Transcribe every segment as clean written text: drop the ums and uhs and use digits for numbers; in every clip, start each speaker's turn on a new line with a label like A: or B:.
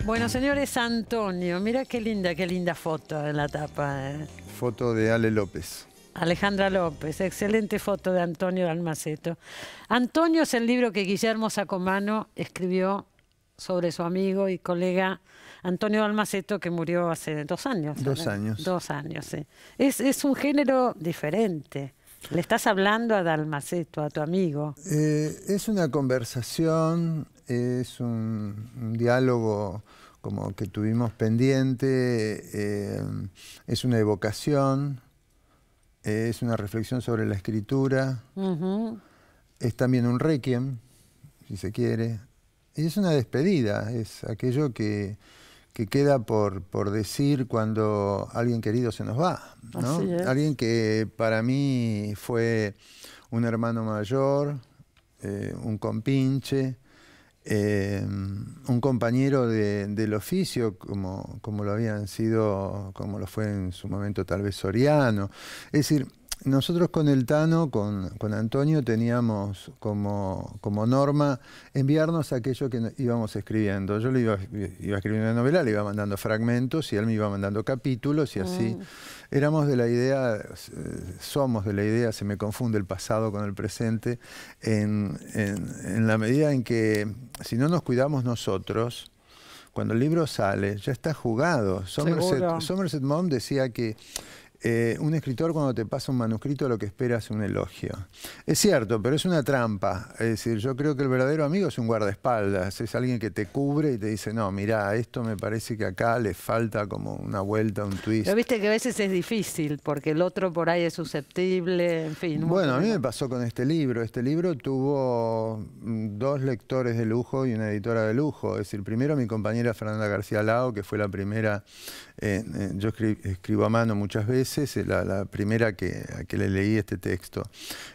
A: Bueno, señores, Antonio, mira qué linda foto en la tapa.
B: Foto de Ale López.
A: Alejandra López, excelente foto de Antonio Dalmaceto. Antonio es el libro que Guillermo Sacomano escribió sobre su amigo y colega Antonio Dalmaceto, que murió hace 2 años.
B: 2 años.
A: 2 años, sí. Es un género diferente. Le estás hablando a Dalmaceto, a tu amigo.
B: Es una conversación, es un diálogo como que tuvimos pendiente, es una evocación, es una reflexión sobre la escritura, es también un requiem, si se quiere, y es una despedida, es aquello que queda por decir cuando alguien querido se nos va, ¿no? Alguien que para mí fue un hermano mayor, un compinche, un compañero del oficio, como lo habían sido, como lo fue en su momento tal vez Soriano. Es decir, nosotros con el Tano, con Antonio, teníamos como norma enviarnos aquello que íbamos escribiendo. Yo le iba escribiendo una novela, le iba mandando fragmentos y él me iba mandando capítulos y así. Éramos de la idea, somos de la idea, se me confunde el pasado con el presente, en la medida en que si no nos cuidamos nosotros, cuando el libro sale, ya está jugado. Somerset Maugham decía que un escritor cuando te pasa un manuscrito lo que espera es un elogio. Es cierto, pero es una trampa. Es decir, yo creo que el verdadero amigo es un guardaespaldas, es alguien que te cubre y te dice, no, mirá, esto me parece que acá le falta como una vuelta, un twist.
A: Pero viste que a veces es difícil, porque el otro por ahí es susceptible, en fin.
B: Bueno, a mí me pasó con este libro. Este libro tuvo 2 lectores de lujo y una editora de lujo. Es decir, primero mi compañera Fernanda García Lao, que fue la primera, yo escribo a mano muchas veces, la primera a que le leí este texto.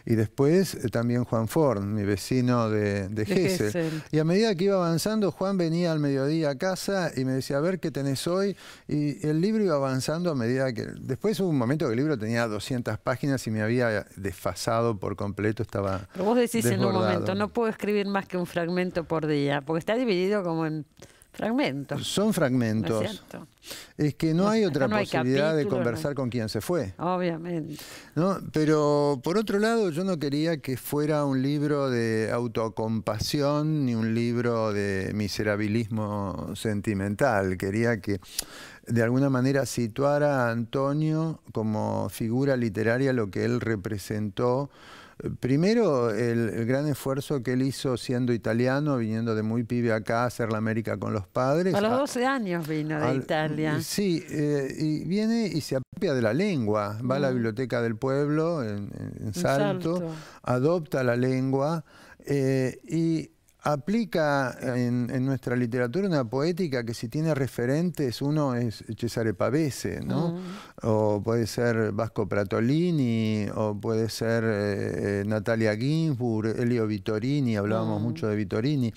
B: Y después también Juan Ford, mi vecino de Gesell. Y a medida que iba avanzando, Juan venía al mediodía a casa y me decía, a ver qué tenés hoy. Y el libro iba avanzando a medida que... Después hubo un momento que el libro tenía 200 páginas y me había desfasado por completo, estaba
A: Pero vos decís
B: desbordado.
A: En un momento, no puedo escribir más que un fragmento por día, porque está dividido como en fragmentos.
B: Son fragmentos.
A: ¿No es cierto?
B: Es que no hay otra posibilidad de
A: capítulo,
B: conversar con quien se fue.
A: Obviamente.
B: ¿No? Pero por otro lado, yo no quería que fuera un libro de autocompasión ni un libro de miserabilismo sentimental. Quería que de alguna manera situara a Antonio como figura literaria, lo que él representó. Primero, el gran esfuerzo que él hizo siendo italiano, viniendo de muy pibe acá a hacer la América con los padres.
A: A los 12 años vino de Italia.
B: Sí, y viene y se apropia de la lengua. Va a la biblioteca del pueblo en Salto, adopta la lengua y aplica en nuestra literatura una poética que si tiene referentes, uno es Cesare Pavese, ¿no? O puede ser Vasco Pratolini, o puede ser Natalia Ginsburg, Elio Vittorini, hablábamos mucho de Vittorini.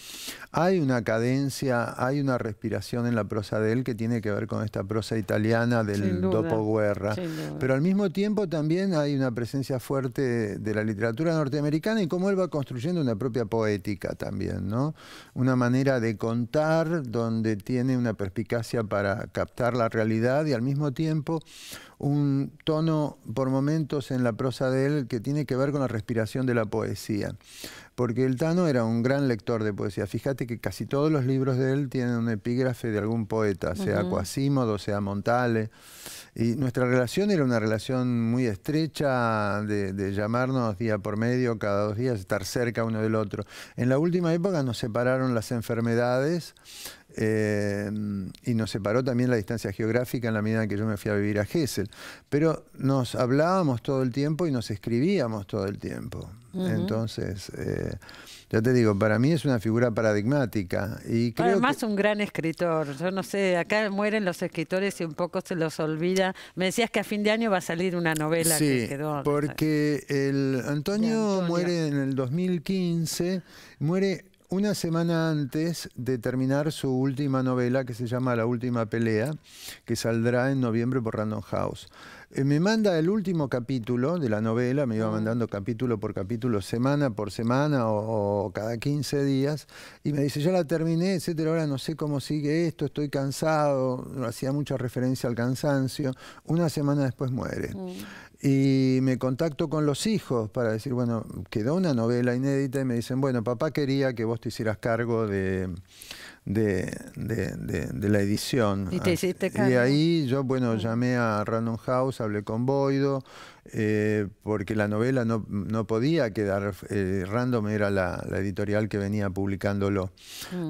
B: Hay una cadencia, hay una respiración en la prosa de él que tiene que ver con esta prosa italiana del dopoguerra. Pero al mismo tiempo también hay una presencia fuerte de la literatura norteamericana y cómo él va construyendo una propia poética también, ¿no? Una manera de contar donde tiene una perspicacia para captar la realidad y al mismo tiempo un tono por momentos en la prosa de él que tiene que ver con la respiración de la poesía. Porque el Tano era un gran lector de poesía. Fíjate que casi todos los libros de él tienen un epígrafe de algún poeta, sea Quasimodo, sea Montale. Y nuestra relación era una relación muy estrecha de llamarnos día por medio, cada 2 días, estar cerca uno del otro. En la última época nos separaron las enfermedades y nos separó también la distancia geográfica en la medida en que yo me fui a vivir a Gesell. Pero nos hablábamos todo el tiempo y nos escribíamos todo el tiempo. Entonces, ya te digo, para mí es una figura paradigmática. Y creo
A: además un gran escritor. Yo no sé, acá mueren los escritores y un poco se los olvida. Me decías que a fin de año va a salir una novela que quedó.
B: Porque Antonio muere en el 2015, muere una semana antes de terminar su última novela, que se llama La última pelea, que saldrá en noviembre por Random House. me manda el último capítulo de la novela, me iba mandando capítulo por capítulo, semana por semana o cada 15 días, y me dice, ya la terminé, etcétera, ahora no sé cómo sigue esto, estoy cansado, hacía mucha referencia al cansancio. Una semana después muere. Y me contacto con los hijos para decir, bueno, quedó una novela inédita, y me dicen, bueno, papá quería que vos te hicieras cargo de la edición.
A: ¿Y te hiciste cargo?
B: Y ahí yo, bueno, llamé a Random House, hablé con Boido, porque la novela no podía quedar, Random era la editorial que venía publicándolo,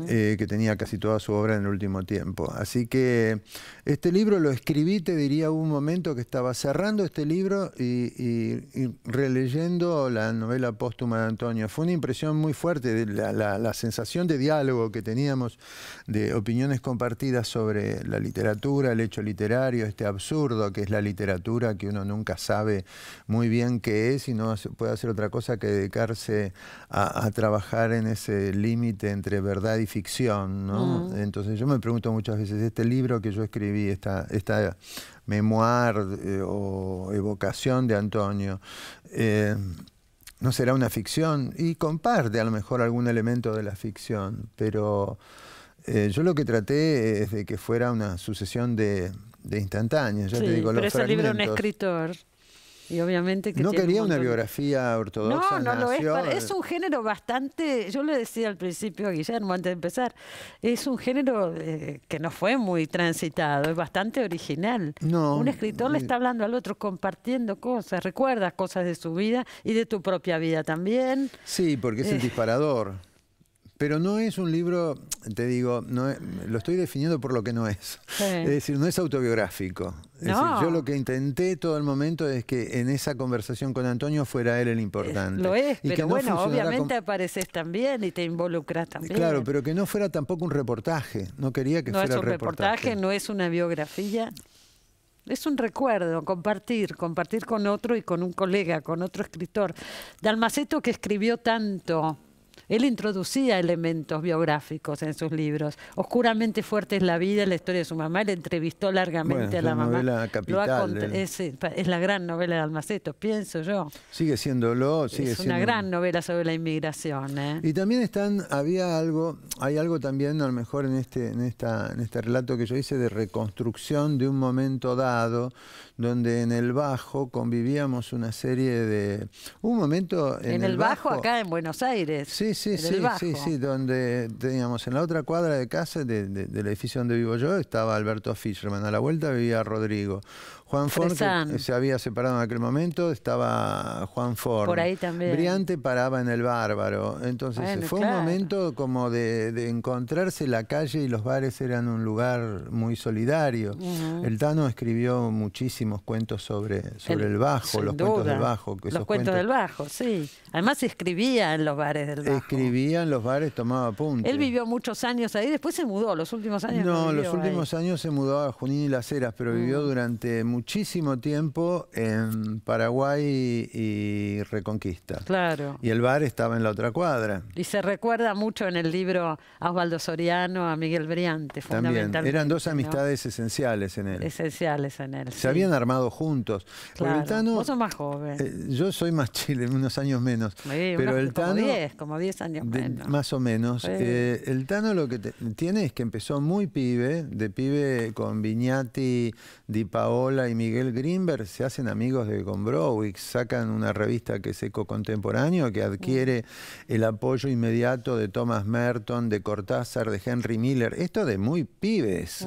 B: que tenía casi toda su obra en el último tiempo. Así que este libro lo escribí, te diría, hubo un momento que estaba cerrando este libro y releyendo la novela póstuma de Antonio. Fue una impresión muy fuerte de la sensación de diálogo que teníamos, de opiniones compartidas sobre la literatura, el hecho literario, este absurdo que es la literatura, que uno nunca sabe muy bien qué es y no puede hacer otra cosa que dedicarse a trabajar en ese límite entre verdad y ficción, ¿no? Entonces yo me pregunto muchas veces, este libro que yo escribí, esta memoir o evocación de Antonio, ¿no será una ficción? Y comparte a lo mejor algún elemento de la ficción, pero yo lo que traté es de que fuera una sucesión de instantáneas. Ya
A: sí,
B: te digo,
A: pero
B: los
A: ese libro es un
B: fragmentos.
A: escritor. Y obviamente que
B: no
A: tiene
B: quería
A: un
B: una
A: montón de...
B: biografía ortodoxa.
A: No, no lo es.
B: nació...
A: Es un género bastante, yo le decía al principio a Guillermo antes de empezar, es un género que no fue muy transitado, es bastante original.
B: No,
A: un escritor le está hablando al otro, compartiendo cosas, recuerdas cosas de su vida y de tu propia vida también.
B: Sí, porque es el disparador. Pero no es un libro, te digo, lo estoy definiendo por lo que no es.
A: Sí.
B: Es decir, no es autobiográfico. Es decir, yo lo que intenté todo el momento es que en esa conversación con Antonio fuera él el importante.
A: Lo es,
B: y
A: pero
B: que no
A: bueno,
B: funcionara
A: obviamente apareces también y te involucras también.
B: Claro, pero que no fuera tampoco un reportaje. No quería que fuera
A: un reportaje, no es una biografía. Es un recuerdo, compartir con otro y con un colega, con otro escritor. Dalmaceto, que escribió tanto. Él introducía elementos biográficos en sus libros. Oscuramente fuerte es la vida, la historia de su mamá. Él entrevistó largamente a la mamá.
B: Novela capital,
A: es la gran novela de Dalmaceto, pienso yo.
B: Sigue siéndolo.
A: Es una gran novela sobre la inmigración.
B: Y también hay algo también a lo mejor en este relato que yo hice de reconstrucción de un momento dado, donde en el Bajo convivíamos una serie de... Un momento
A: en el Bajo, acá en Buenos Aires.
B: Sí, donde teníamos en la otra cuadra de casa del edificio donde vivo yo, estaba Alberto Fischerman, a la vuelta vivía Rodrigo. Juan Ford, que se había separado en aquel momento, estaba Juan Ford.
A: Por ahí también.
B: Briante paraba en el Bárbaro. Entonces fue un momento como de encontrarse. La calle y los bares eran un lugar muy solidario. El Tano escribió muchísimos cuentos sobre el Bajo, los cuentos del Bajo.
A: Los cuentos del Bajo, sí. Además escribía en los bares del Bajo.
B: Escribía en los bares, tomaba apuntes.
A: Él vivió muchos años ahí, después se mudó, los últimos años
B: no los últimos
A: ahí.
B: años se mudó a Junín y Las Heras, pero vivió durante muchísimo tiempo en Paraguay y Reconquista.
A: Claro.
B: Y el bar estaba en la otra cuadra.
A: Y se recuerda mucho en el libro a Osvaldo Soriano, a Miguel Briante, fundamentalmente.
B: También, eran dos amistades esenciales en él.
A: Esenciales en él,
B: Se habían armado juntos.
A: Claro.
B: El Tano,
A: vos sos más joven.
B: Yo soy más chile, unos años menos. Pero el Tano...
A: como 10 años menos.
B: Más o menos. El Tano lo que tiene es que empezó muy pibe con Viñati, Di Paola y Miguel Grimberg, se hacen amigos de Gombrowicz, sacan una revista que es Eco Contemporáneo, que adquiere el apoyo inmediato de Thomas Merton, de Cortázar, de Henry Miller, esto de muy pibes.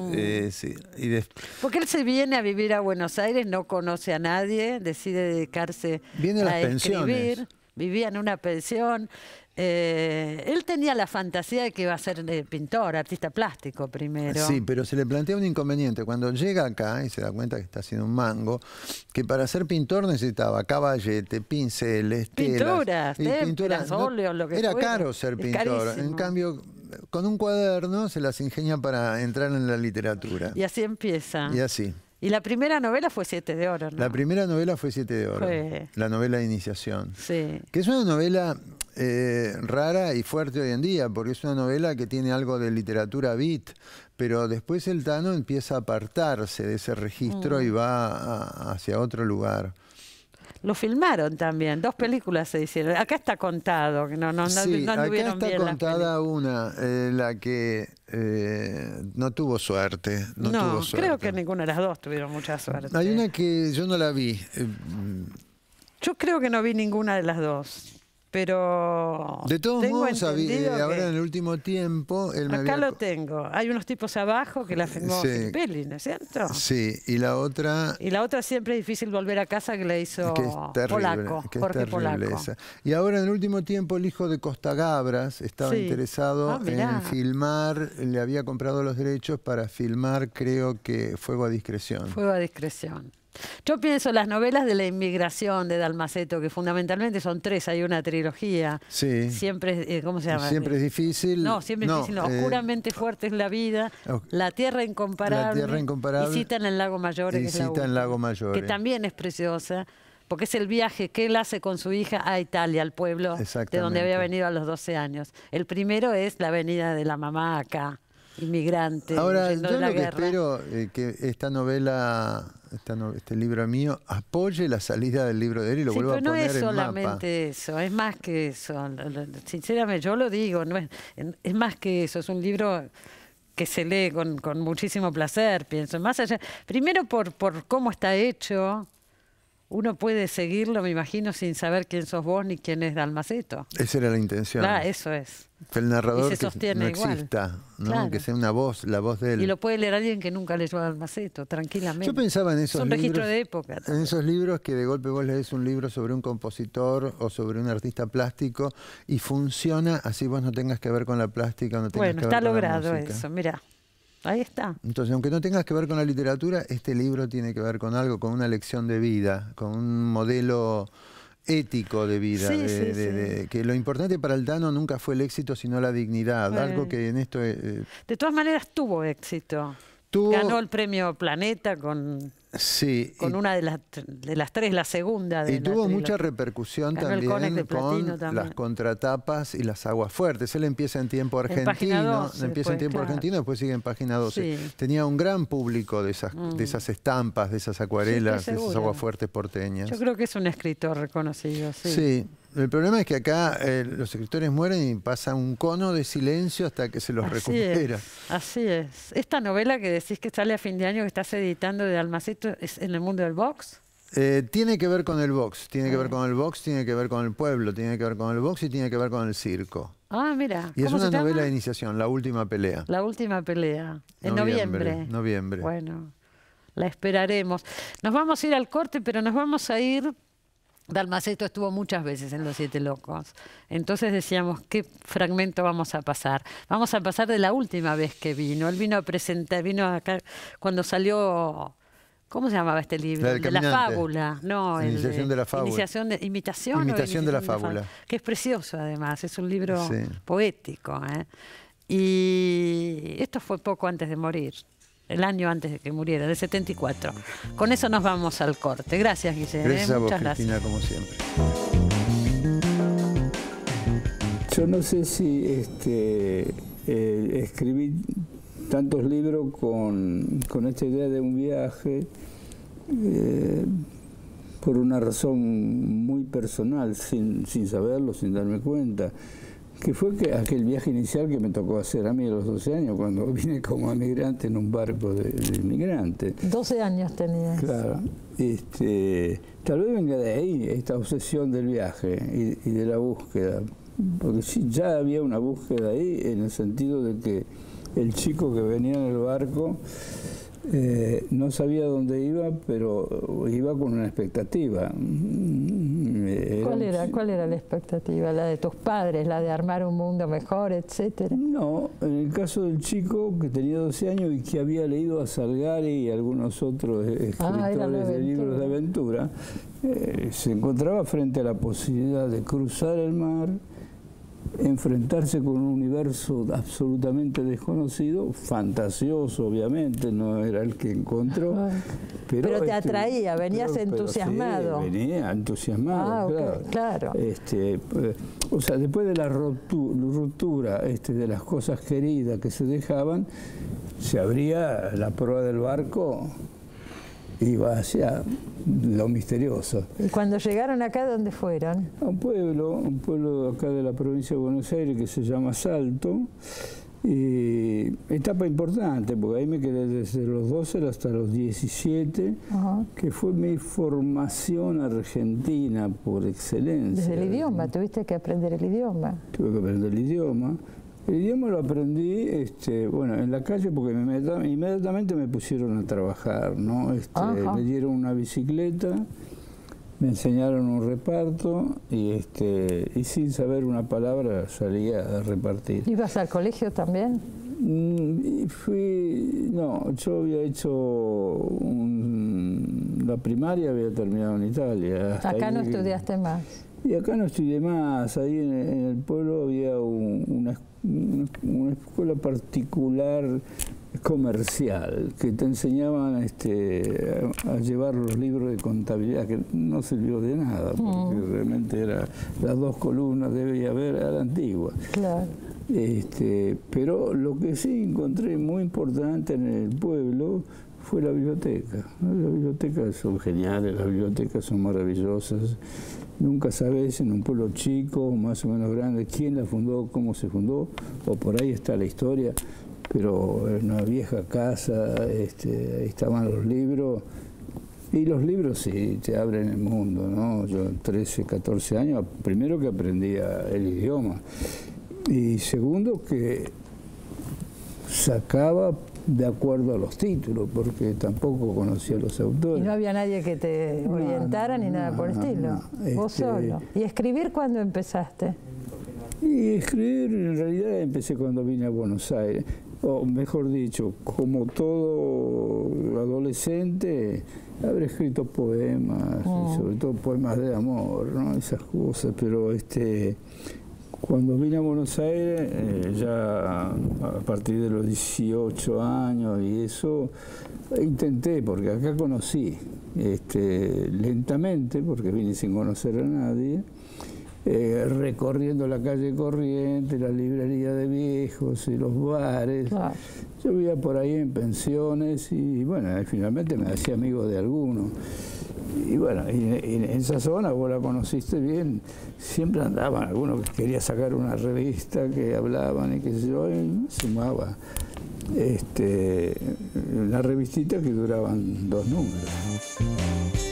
A: Porque él se viene a vivir a Buenos Aires, no conoce a nadie, decide dedicarse a escribir, vivía en una pensión. Él tenía la fantasía de que iba a ser pintor, artista plástico primero.
B: Sí, pero se le plantea un inconveniente. Cuando llega acá y se da cuenta que está haciendo un mango, que para ser pintor necesitaba caballete, pinceles,
A: pinturas, témperas, óleos, lo que
B: era
A: fuera.
B: Caro ser pintor. En cambio, con un cuaderno se las ingenia para entrar en la literatura.
A: Y así empieza.
B: Y así.
A: Y la primera novela fue Siete de Oro, ¿no?
B: La primera novela fue Siete de Oro, la novela de iniciación.
A: Sí.
B: Que es una novela rara y fuerte hoy en día, porque es una novela que tiene algo de literatura beat, pero después el Tano empieza a apartarse de ese registro y va hacia otro lugar.
A: Lo filmaron también, 2 películas se hicieron. Acá está contado, que no
B: sí,
A: acá
B: está contada una, la que no tuvo suerte. No tuvo suerte.
A: Creo que ninguna de las 2 tuvieron mucha suerte.
B: Hay una que yo no la vi.
A: Yo creo que no vi ninguna de las 2. Pero
B: de todos modos, ahora en el último tiempo...
A: Acá lo tengo. Hay unos tipos abajo que la filmó Filippelli, ¿no es cierto?
B: Sí, y la otra...
A: Y la otra Siempre es difícil volver a casa, que la hizo Jorge Polaco.
B: Esa. Y ahora en el último tiempo el hijo de Costa Gabras estaba interesado en filmar, le había comprado los derechos para filmar, creo que Fuego a Discreción.
A: Fuego a Discreción. Yo pienso las novelas de la inmigración de Dalmaceto, que fundamentalmente son 3, hay una trilogía.
B: Sí.
A: Siempre, ¿cómo se llama?
B: Siempre es difícil.
A: No, Siempre es difícil. Oscuramente fuerte es la vida. La Tierra Incomparable.
B: La Tierra Incomparable.
A: Y Cita en el Lago Maggiore, que es la última,
B: en Lago Maggiore.
A: Que también es preciosa, porque es el viaje que él hace con su hija a Italia, al pueblo de donde había venido a los 12 años. El primero es la venida de la mamá acá, inmigrante.
B: Ahora, yo
A: de la
B: lo que
A: guerra.
B: espero que esta novela... este libro mío apoye la salida del libro de él y lo vuelva a poner en mapa.
A: No es solamente eso, es más que eso. Sinceramente, yo lo digo, no es más que eso. Es un libro que se lee con muchísimo placer, pienso. Más allá, primero por cómo está hecho, uno puede seguirlo, me imagino, sin saber quién sos vos ni quién es Dalmaceto.
B: Esa era la intención.
A: Claro, eso es.
B: Que el narrador
A: que no
B: exista, ¿no? Que sea una voz, la voz de él.
A: Y lo puede leer alguien que nunca leyó a Dalmaceto, tranquilamente.
B: Yo pensaba en esos libros.
A: Es un registro de época.
B: En esos libros que de golpe vos lees un libro sobre un compositor o sobre un artista plástico y funciona, así vos no tengas que ver con la plástica, no tengas que ver con
A: está
B: la
A: logrado
B: música.
A: eso, mirá. Ahí está.
B: Entonces, aunque no tengas que ver con la literatura, este libro tiene que ver con algo, con una lección de vida, con un modelo ético de vida, que lo importante para el Tano nunca fue el éxito, sino la dignidad, algo que en esto...
A: de todas maneras tuvo éxito. Ganó el premio Planeta con una de las 3, la segunda.
B: Y tuvo mucha repercusión también con las contratapas y las aguas fuertes. Él empieza en Tiempo Argentino, después sigue en Página 12. Sí. Tenía un gran público de esas estampas, de esas acuarelas, de esas aguas fuertes porteñas.
A: Yo creo que es un escritor reconocido.
B: Sí. El problema es que acá los escritores mueren y pasa un cono de silencio hasta que se los recupera.
A: Así es. Esta novela que decís que sale a fin de año, que estás editando de Dalmaceto, ¿es en el mundo del box?
B: Tiene que ver con el box, tiene que ver con el box, tiene que ver con el pueblo, tiene que ver con el box y tiene que ver con el circo.
A: Ah, mira.
B: Y es una novela de iniciación, La Última Pelea.
A: La Última Pelea, en noviembre. Bueno, la esperaremos. Nos vamos a ir al corte, pero nos vamos a ir... Dalmaceto estuvo muchas veces en Los Siete Locos. Entonces decíamos, ¿qué fragmento vamos a pasar? Vamos a pasar de la última vez que vino. Él vino a presentar, vino acá cuando salió... ¿Cómo se llamaba este libro? De la fábula. No,
B: Iniciación de la fábula.
A: Imitación
B: de la fábula.
A: Que es precioso, además. Es un libro poético. Y esto fue poco antes de morir. El año antes de que muriera, del 74. Con eso nos vamos al corte. Gracias, Guillermo.
B: Gracias a vos,
A: Muchas
B: Cristina,
A: gracias.
B: como siempre.
C: Yo no sé si escribí tantos libros con esta idea de un viaje por una razón muy personal, sin saberlo, sin darme cuenta. Que fue aquel viaje inicial que me tocó hacer a mí a los 12 años, cuando vine como emigrante en un barco de inmigrantes.
A: 12 años tenías.
C: Claro. Tal vez venga de ahí esta obsesión del viaje y de la búsqueda. Porque sí, ya había una búsqueda ahí, en el sentido de que el chico que venía en el barco no sabía dónde iba, pero iba con una expectativa.
D: ¿Cuál era la expectativa? ¿La de tus padres? ¿La de armar un mundo mejor, etcétera?
C: No, en el caso del chico que tenía 12 años y que había leído a Salgari y algunos otros escritores de libros de aventura, se encontraba frente a la posibilidad de cruzar el mar enfrentarse con un universo absolutamente desconocido, fantasioso obviamente, no era el que encontró.
D: Pero te atraía, venías entusiasmado.
C: Sí, venía entusiasmado,
D: claro.
C: Claro. O sea, después de la ruptura de las cosas queridas que se dejaban, se abría la proa del barco, iba hacia lo misterioso.
D: ¿Y cuando llegaron acá, dónde fueron?
C: A un pueblo acá de la provincia de Buenos Aires que se llama Salto. Y etapa importante, porque ahí me quedé desde los 12 hasta los 17, que fue mi formación argentina por excelencia.
D: Desde el idioma, tuviste que aprender el idioma.
C: Tuve que aprender el idioma. El idioma lo aprendí bueno, en la calle porque inmediatamente me pusieron a trabajar, ¿no? Me dieron una bicicleta, me enseñaron un reparto y sin saber una palabra salía a repartir.
D: ¿Ibas al colegio también?
C: No, yo había hecho la primaria, había terminado en Italia.
D: Acá no estudiaste más.
C: Y acá no estudié más, ahí en el pueblo había una escuela particular comercial que te enseñaban a llevar los libros de contabilidad, que no sirvió de nada, porque realmente era las 2 columnas debía haber a la antigua.
D: Claro.
C: Pero lo que sí encontré muy importante en el pueblo fue la biblioteca. Las bibliotecas son geniales, las bibliotecas son maravillosas. Nunca sabes en un pueblo chico, más o menos grande, quién la fundó, cómo se fundó, o por ahí está la historia, pero en una vieja casa, ahí estaban los libros, y los libros sí te abren el mundo, ¿no? Yo 13, 14 años, primero que aprendía el idioma, y segundo que sacaba de acuerdo a los títulos, porque tampoco conocía a los autores.
D: Y no había nadie que te orientara ni nada por el estilo. Vos solo. ¿Y escribir cuándo empezaste?
C: Y escribir en realidad empecé cuando vine a Buenos Aires. O mejor dicho, como todo adolescente, habré escrito poemas, sobre todo poemas de amor, ¿no? Esas cosas, pero cuando vine a Buenos Aires, ya a partir de los 18 años y eso, intenté, porque acá conocí, lentamente, porque vine sin conocer a nadie, recorriendo la calle Corrientes, la librería de viejos y los bares. Claro. Yo vivía por ahí en pensiones y bueno, finalmente me hacía amigo de algunos. Y bueno, en esa zona, vos la conociste bien, siempre andaban algunos que quería sacar una revista que hablaban y qué sé yo, y sumaba una revistita que duraban 2 números, ¿no?